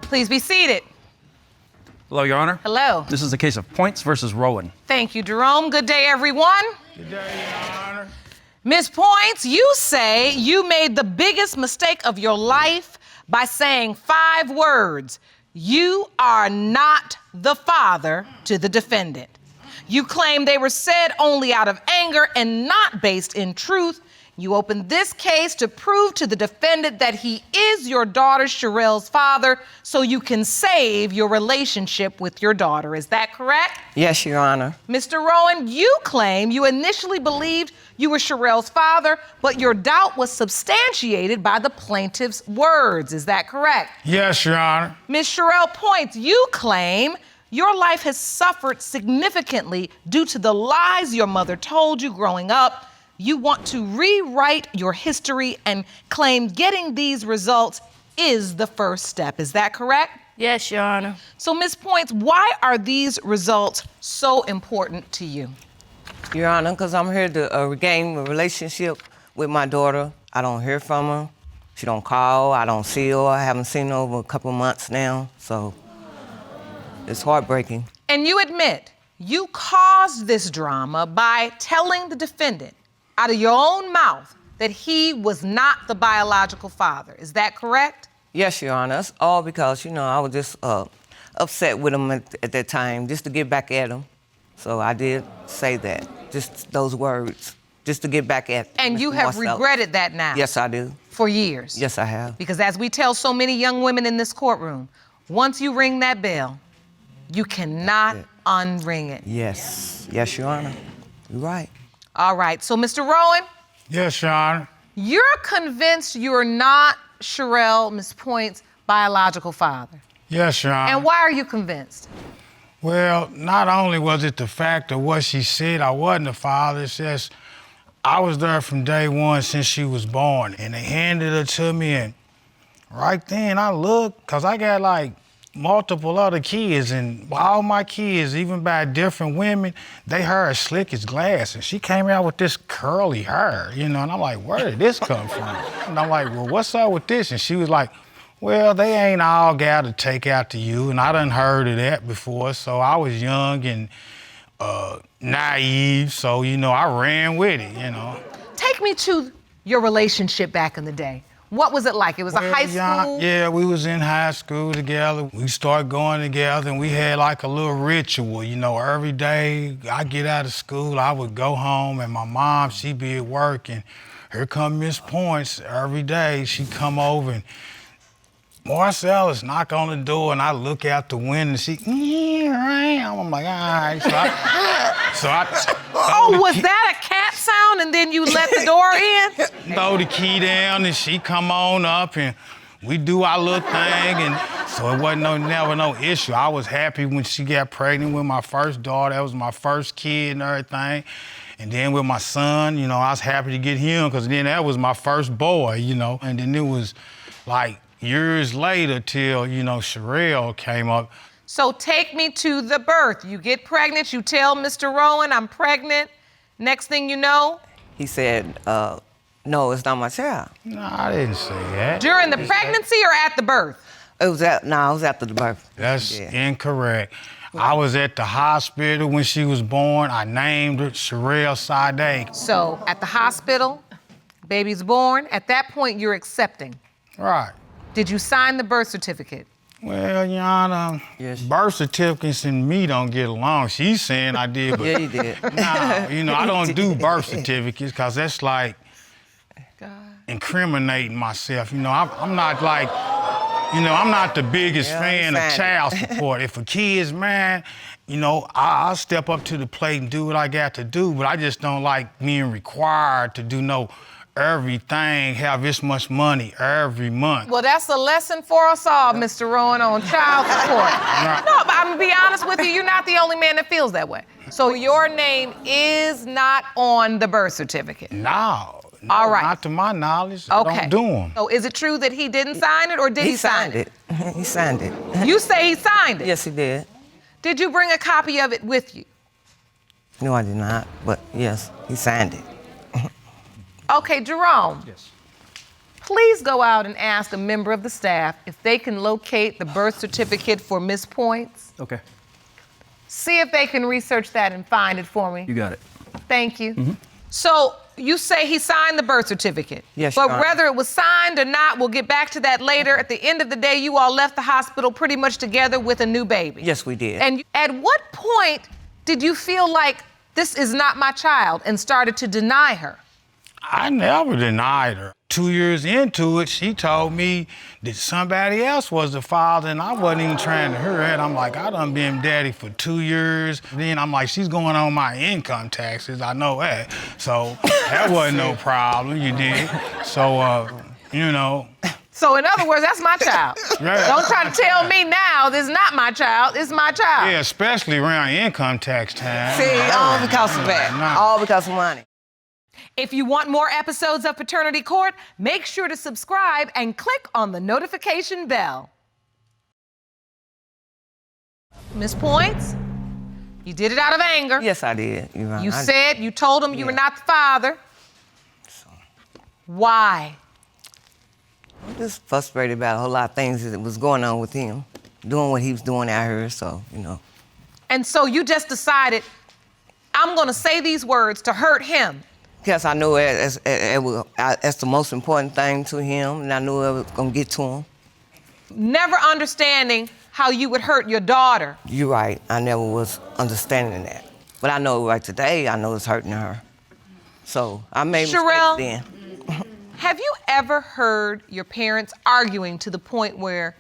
Please be seated. Hello, Your Honor. Hello. This is a case of Points versus Rowan. Thank you, Jerome. Good day, everyone. Good day, Your Honor. Ms. Points, you say you made the biggest mistake of your life by saying 5 words. You are not the father to the defendant. You claim they were said only out of anger and not based in truth. You opened this case to prove to the defendant that he is your daughter Sharell's father so you can save your relationship with your daughter. Is that correct? Yes, Your Honor. Mr. Rowan, you claim you initially believed you were Sharell's father, but your doubt was substantiated by the plaintiff's words. Is that correct? Yes, Your Honor. Ms. Sharell Points, you claim your life has suffered significantly due to the lies your mother told you growing up. You want to rewrite your history and claim getting these results is the first step. Is that correct? Yes, Your Honor. So, Ms. Points, why are these results so important to you? Your Honor, because I'm here to regain a relationship with my daughter. I don't hear from her. She don't call. I don't see her. I haven't seen her over a couple months now, so it's heartbreaking. And you admit you caused this drama by telling the defendant out of your own mouth that he was not the biological father. Is that correct? Yes, Your Honor. It's all because, I was just upset with him at that time, just to get back at him. So I did say that, just those words, just to get back at And Mr. you have Marcellus. regretted that now? Yes, I do. For years? Yes, I have. Because as we tell so many young women in this courtroom, once you ring that bell, you cannot unring it. Yes. Yes, Your Honor. You're right. All right, so Mr. Rowan? Yes, Your Honor. You're convinced you're not Sharell, Ms. Point's biological father. Yes, Your Honor. And why are you convinced? Well, not only was it the fact of what she said, I wasn't the father, it's just I was there from day one since she was born, and they handed her to me, and right then I looked, because I got like multiple other kids, and all my kids, even by different women, they hair as slick as glass, and she came out with this curly hair, and I'm like, where did this come from? And I'm like, well, what's up with this? And she was like, well, they ain't all got to take after you, and I done heard of that before, so I was young and naive, so, I ran with it, Take me to your relationship back in the day. What was it like? It was a high school? Yeah, we was in high school together. We started going together, and we had like a little ritual, every day I get out of school, I would go home, and my mom, she'd be at work, and here come Miss Points every day. She'd come over, and Marcellus knock on the door, and I look out the window, and she, I'm like, all right. Oh, was that a cat sound and then you let the door in? Throw the key down, and she come on up, and we do our little thing, and so it wasn't never no issue. I was happy when she got pregnant with my first daughter. That was my first kid and everything. And then with my son, I was happy to get him, because then that was my first boy, And then it was like years later till, Sharell came up. So take me to the birth. You get pregnant, you tell Mr. Rowan, I'm pregnant. Next thing you know? He said, no, it's not my child. No, I didn't say that. During the pregnancy or at the birth? It was after the birth. That's incorrect. I was at the hospital when she was born. I named her Sharell Sade. So at the hospital, baby's born. At that point, you're accepting. Right. Did you sign the birth certificate? Well, Your Honor, Yes. Birth certificates and me don't get along. She's saying I did, but Yeah, you did. nah, I don't do birth certificates, because that's like incriminating myself. I'm not like, I'm not the biggest fan of child support. If a kid's mine, I'll step up to the plate and do what I got to do, but I just don't like being required to do everything, have this much money every month. Well, that's a lesson for us all, Mr. Rowan, on child support. No, but I'm gonna be honest with you, you're not the only man that feels that way. So your name is not on the birth certificate? No, all right. Not to my knowledge. Okay. I don't do them. So is it true that he didn't sign it, or did he sign it? He signed it. You say he signed it? Yes, he did. Did you bring a copy of it with you? No, I did not, but yes, he signed it. Okay, Jerome. Yes. please go out and ask a member of the staff if they can locate the birth certificate for Miss Points. Okay. See if they can research that and find it for me. You got it. Thank you. So you say he signed the birth certificate. Yes, But Your Honor. whether it was signed or not, we'll get back to that later. At the end of the day, you all left the hospital pretty much together with a new baby. Yes, we did. And at what point did you feel like this is not my child and started to deny her? I never denied her. 2 years into it, she told me that somebody else was the father, and I wasn't even trying to hear that. I'm like, I done been daddy for 2 years. Then I'm like, she's going on my income taxes. I know that. So that wasn't no problem, you dig? So, you know. So in other words, that's my child. Yeah. Don't try to tell me now this is not my child, it's my child. Yeah, especially around income tax time. See, all because of that. Nah. All because of money. If you want more episodes of Paternity Court, make sure to subscribe and click on the notification bell. Miss Points, you did it out of anger. Yes, I did. You're right. You told him you were not the father. Why? I'm just frustrated about a whole lot of things that was going on with him, doing what he was doing out here, so, you know. And so you just decided, I'm gonna say these words to hurt him. Yes, I knew that's the most important thing to him, and I knew it was gonna get to him. Never understanding how you would hurt your daughter. You're right, I never was understanding that. But I know right today, I know it's hurting her. So I made Sharell, mistakes then. have you ever heard your parents arguing to the point where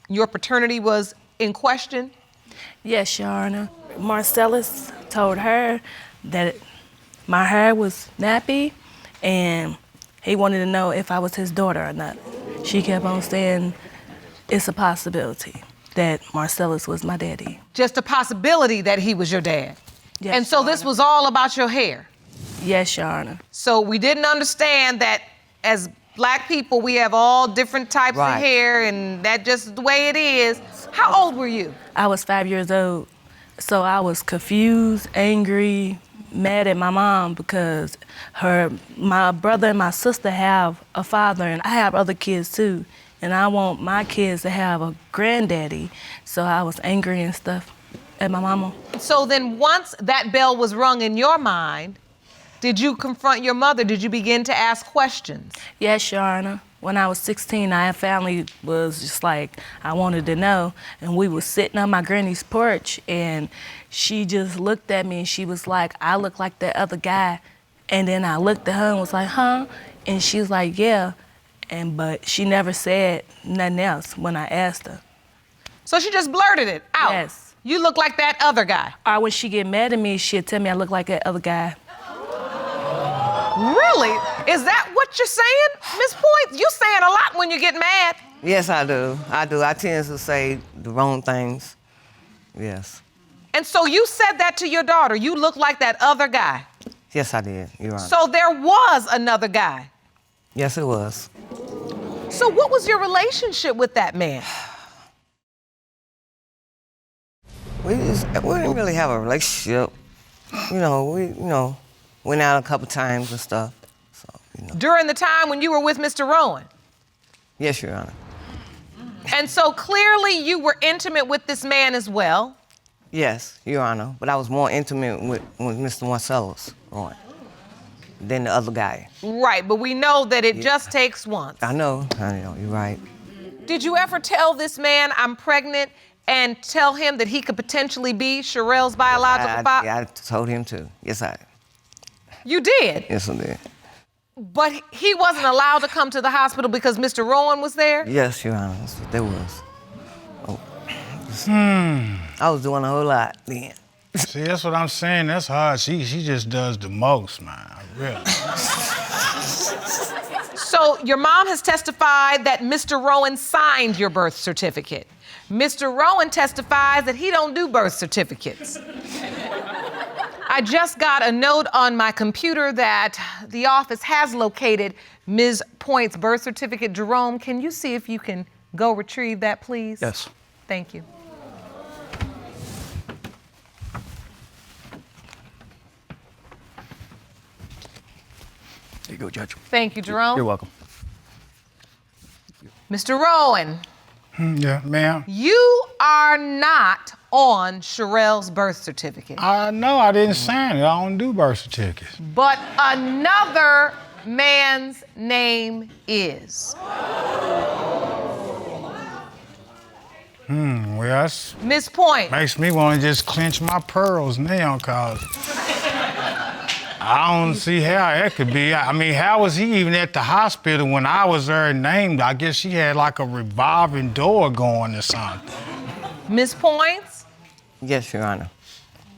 your paternity was in question? Yes, Your Honor. Marcellus told her that my hair was nappy and he wanted to know if I was his daughter or not. She kept on saying it's a possibility that Marcellus was my daddy. Just a possibility that he was your dad. Yes, And so Your this Honor. was all about your hair. Yes, Your Honor. So we didn't understand that as Black people, we have all different types Right. of hair, and that just is the way it is. How old were you? I was 5 years old, so I was confused, angry, mad at my mom because my brother and my sister have a father, and I have other kids too, and I want my kids to have a granddaddy. So I was angry and stuff at my mama. So then once that bell was rung in your mind, did you confront your mother? Did you begin to ask questions? Yes, Your Honor. When I was 16, our family was just like, I wanted to know. And we was sitting on my granny's porch, and she just looked at me and she was like, I look like that other guy. And then I looked at her and was like, huh? And she was like, yeah. But she never said nothing else when I asked her. So she just blurted it out. Yes. You look like that other guy. Or when she get mad at me, she'd tell me I look like that other guy. Really? Is that what you're saying, Miss Points? You saying a lot when you get mad. Yes, I do. I do. I tend to say the wrong things. Yes. And so you said that to your daughter. You look like that other guy. Yes, I did. You're right. So there was another guy. Yes, it was. So what was your relationship with that man? We didn't really have a relationship. We went out a couple times and stuff. So, During the time when you were with Mr. Rowan. Yes, Your Honor. And so clearly you were intimate with this man as well. Yes, Your Honor. But I was more intimate with Mr. Marcellus, Rowan, than the other guy. Right, but we know that it just takes once. I know, you're right. Did you ever tell this man I'm pregnant and tell him that he could potentially be Sharell's biological father? I told him to. Yes, I did. You did? Yes, I did. But he wasn't allowed to come to the hospital because Mr. Rowan was there? Yes, Your Honor, that's what that was. I was doing a whole lot then. See, that's what I'm saying. That's hard. She just does the most, man. Really. So your mom has testified that Mr. Rowan signed your birth certificate. Mr. Rowan testifies that he don't do birth certificates. I just got a note on my computer that the office has located Ms. Point's birth certificate. Jerome, can you see if you can go retrieve that, please? Yes. Thank you. There you go, Judge. Thank you, Jerome. You're welcome. Mr. Rowan, Yeah, ma'am. you are not on Sharell's birth certificate. I know I didn't sign it. I don't do birth certificates. But another man's name is. Well, that's Miss Point. makes me want to just clench my pearls now, cause I don't see how that could be. I mean, how was he even at the hospital when I was there named? I guess she had like a revolving door going or something. Miss Points, Yes, Your Honor.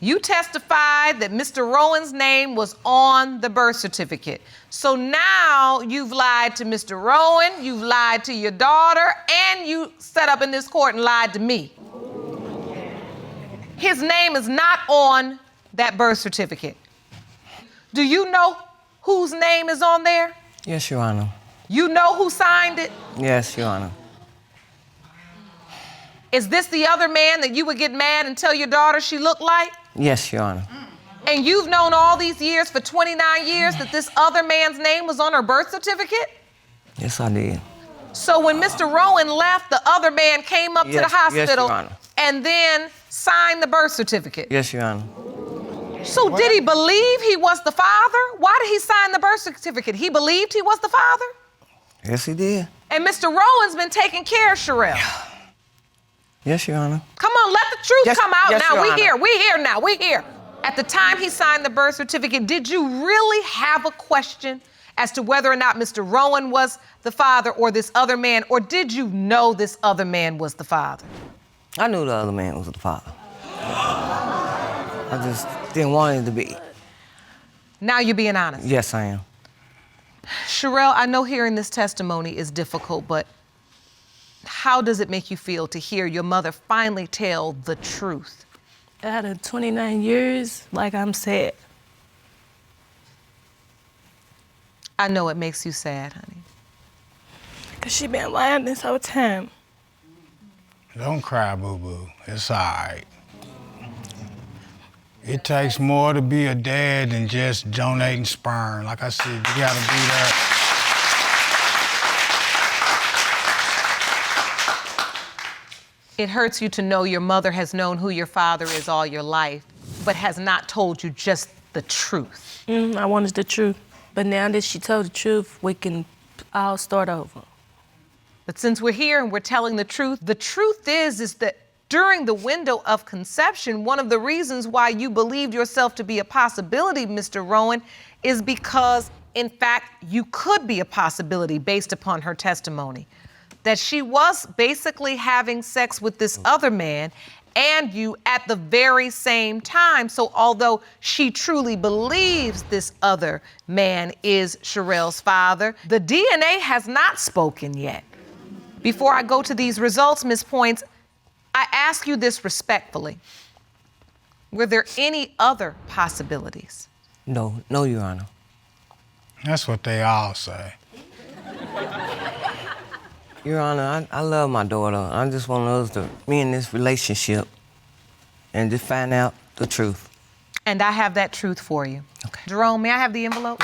you testified that Mr. Rowan's name was on the birth certificate. So now you've lied to Mr. Rowan, you've lied to your daughter, and you sat up in this court and lied to me. His name is not on that birth certificate. Do you know whose name is on there? Yes, Your Honor. You know who signed it? Yes, Your Honor. Is this the other man that you would get mad and tell your daughter she looked like? Yes, Your Honor. And you've known all these years, for 29 years, that this other man's name was on her birth certificate? Yes, I did. So when Mr. Rowan left, the other man came up to the Yes, hospital Your Honor. and then signed the birth certificate. Yes, Your Honor. So did he believe he was the father? Why did he sign the birth certificate? He believed he was the father? Yes, he did. And Mr. Rowan's been taking care of Sharell. Yes, Your Honor. Come on, let the truth Yes, come out yes, now. Your We Honor. here, we here now, we here. At the time he signed the birth certificate, did you really have a question as to whether or not Mr. Rowan was the father or this other man, or did you know this other man was the father? I knew the other man was the father. I just didn't want it to be. Now you're being honest. Yes, I am. Sharell, I know hearing this testimony is difficult, but how does it make you feel to hear your mother finally tell the truth? Out of 29 years, like I'm sad. I know it makes you sad, honey. Cause she been lying this whole time. Don't cry, boo-boo. It's all right. It takes more to be a dad than just donating sperm. Like I said, you gotta be there. It hurts you to know your mother has known who your father is all your life, but has not told you just the truth. I wanted the truth. But now that she told the truth, we can all start over. But since we're here and we're telling the truth is that during the window of conception, one of the reasons why you believed yourself to be a possibility, Mr. Rowan, is because, in fact, you could be a possibility based upon her testimony. That she was basically having sex with this other man and you at the very same time. So although she truly believes this other man is Sharell's father, the DNA has not spoken yet. Before I go to these results, Ms. Points, I ask you this respectfully. Were there any other possibilities? No, Your Honor. That's what they all say. Your Honor, I love my daughter. I just want us to be in this relationship and just find out the truth. And I have that truth for you. Okay. Jerome, may I have the envelope?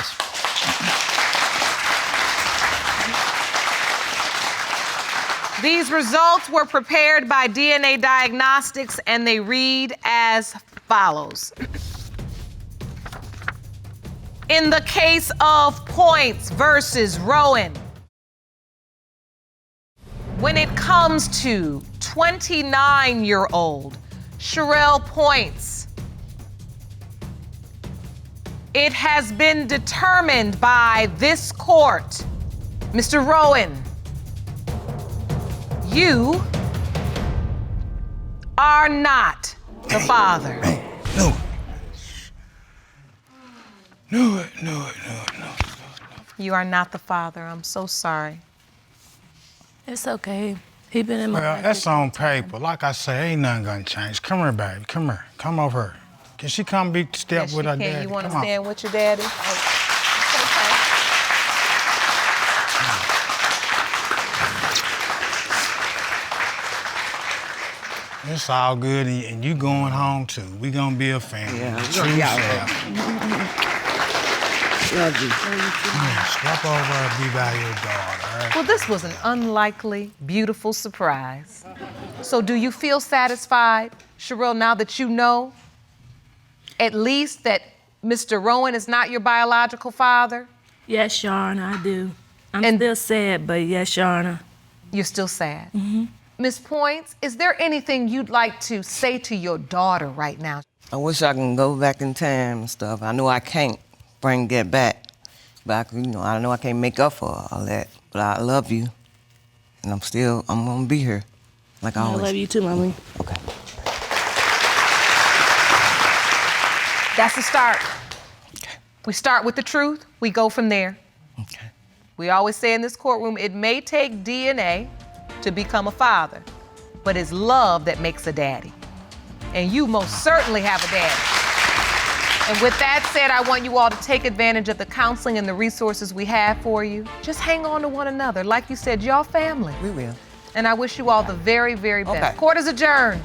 These results were prepared by DNA Diagnostics and they read as follows. In the case of Points versus Rowan, when it comes to 29-year-old Sharell Points, it has been determined by this court, Mr. Rowan, you are not the father. No. You are not the father. I'm so sorry. It's okay. He been in my Well, life that's this on whole time. paper. Like I say, ain't nothing gonna change. Come here, baby. Come here. Come over here. Can she come be step Yes, with you her can. daddy? You want to Come on. stand with your daddy? It's all good, and you going home too. We gonna be a family. Yeah, we True gonna be all self. Love you. Step over and be by your daughter, all right? Well, this was an unlikely, beautiful surprise. So do you feel satisfied, Sharell, now that you know at least that Mr. Rowan is not your biological father? Yes, Your Honor, I do. I'm still sad, but yes, Your Honor. You're still sad. Ms. Points, is there anything you'd like to say to your daughter right now? I wish I can go back in time and stuff. I know I can't get back. But I know I can't make up for all that. But I love you. And I'm gonna be here. Like I I always. love you too, Mommy. Okay. That's the start. Okay. We start with the truth, we go from there. Okay. We always say in this courtroom, it may take DNA to become a father, but it's love that makes a daddy. And you most certainly have a daddy. And with that said, I want you all to take advantage of the counseling and the resources we have for you. Just hang on to one another. Like you said, y'all family. We will. And I wish you all the very, very best. Okay. Court is adjourned.